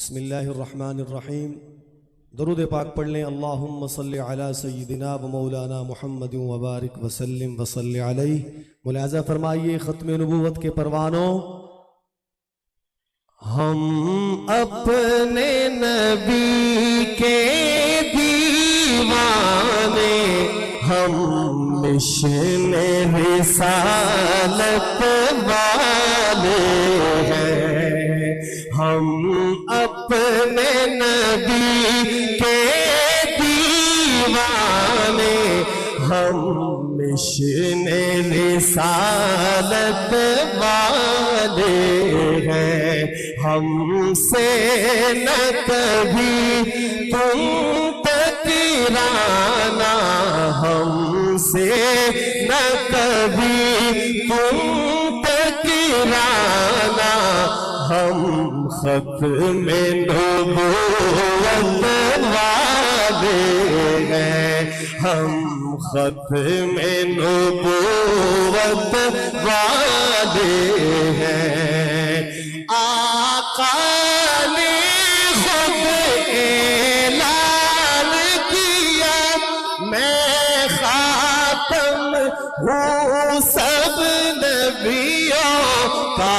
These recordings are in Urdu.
بسم اللہ الرحمن الرحیم۔ درود پاک پڑھ لیں۔ اللہم صلی علی سیدنا و مولانا محمد وبارک وسلم وصلی علیہ۔ ملاحظہ فرمائیے ختم نبوت کے پروانوں، ہم اپنے نبی کے دیوانے، ہم مشن رسالت والے ہیں، ہم اپنے نبی کے دیوانے، ہم مشن رسالت والے ہیں، ہم سے نہ کبھی تم ٹکرانا، ہم سے نہ کبھی تم ٹکرانا، ہم ختم نبوت والے ہیں، ہم ختم نبوت والے ہیں۔ آقا نے خود اعلان کیا، میں خاتم ہوں سب نبیوں کا،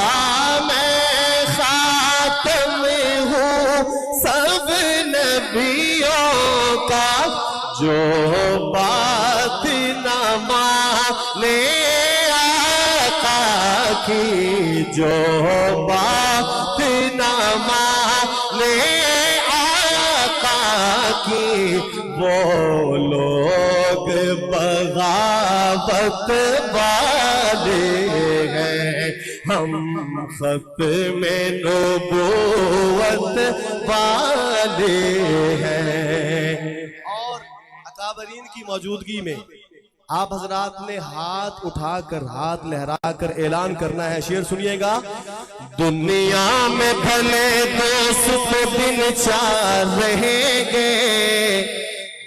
میں خاتم ہوں سب نبیوں کا، جو بات نہ مانے آقا کی، جو بات نہ مانے آقا کی، وہ لوگ بغاوت والے ہیں، ہم ختم نبوت والے ہیں۔ اور اکابرین کی موجودگی میں آپ حضرات نے ہاتھ اٹھا کر، ہاتھ لہرا کر اعلان کرنا ہے۔ شعر سنیے گا۔ دنیا میں بھلے دوست دن چار رہیں گے،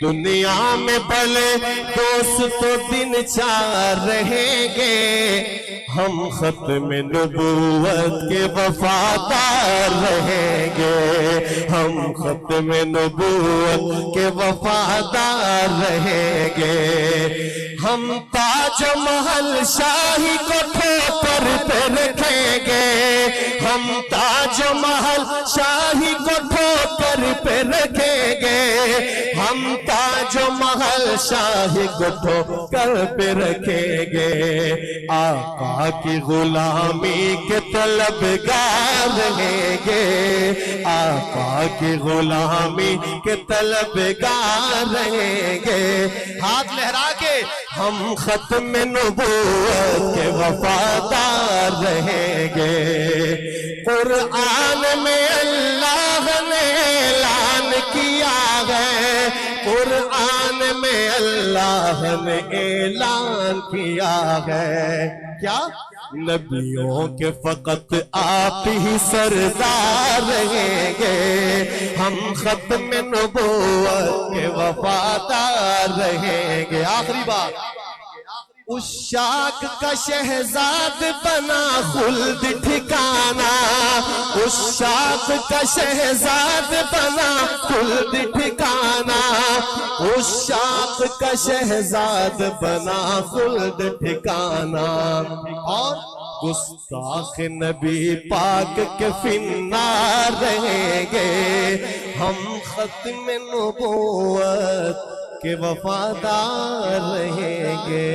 دنیا میں بھلے دوست دن چار رہیں گے، ہم ختم نبوت کے وفادار رہیں گے، ہم ختم نبوت کے وفادار رہیں گے، ہم تاج محل شاہی کو ٹھوکر پہ رکھیں گے، ہم تاج محل شاہی کو ٹھوکر پہ رکھیں گے، ہم تاج محل شاہی کو ٹھوکر پہ رکھیں گے، آقا کی غلامی کے طلبگار رہیں گے، آقا کی غلامی کے طلبگار رہیں گے، ہاتھ لہرا کے ہم ختم نبوت کے وفادار رہیں گے۔ قرآن میں اللہ نے اعلان کیا ہے، قرآن میں اللہ نے اعلان کیا ہے، کیا؟ نبیوں کے فقط آپ ہی سردار رہیں گے، ہم ختم نبوت کے وفادار رہیں گے۔ آخری بات، عشاق کا شہزاد بنا خلد ٹھکانہ، عشاق کا شہزاد بنا خلد ٹھکانہ، عشاق کا شہزاد بنا خلد ٹھکانہ، اور گستاخ نبی پاک کے فنار رہیں گے، ہم ختم نبوت کے وفادار رہیں گے۔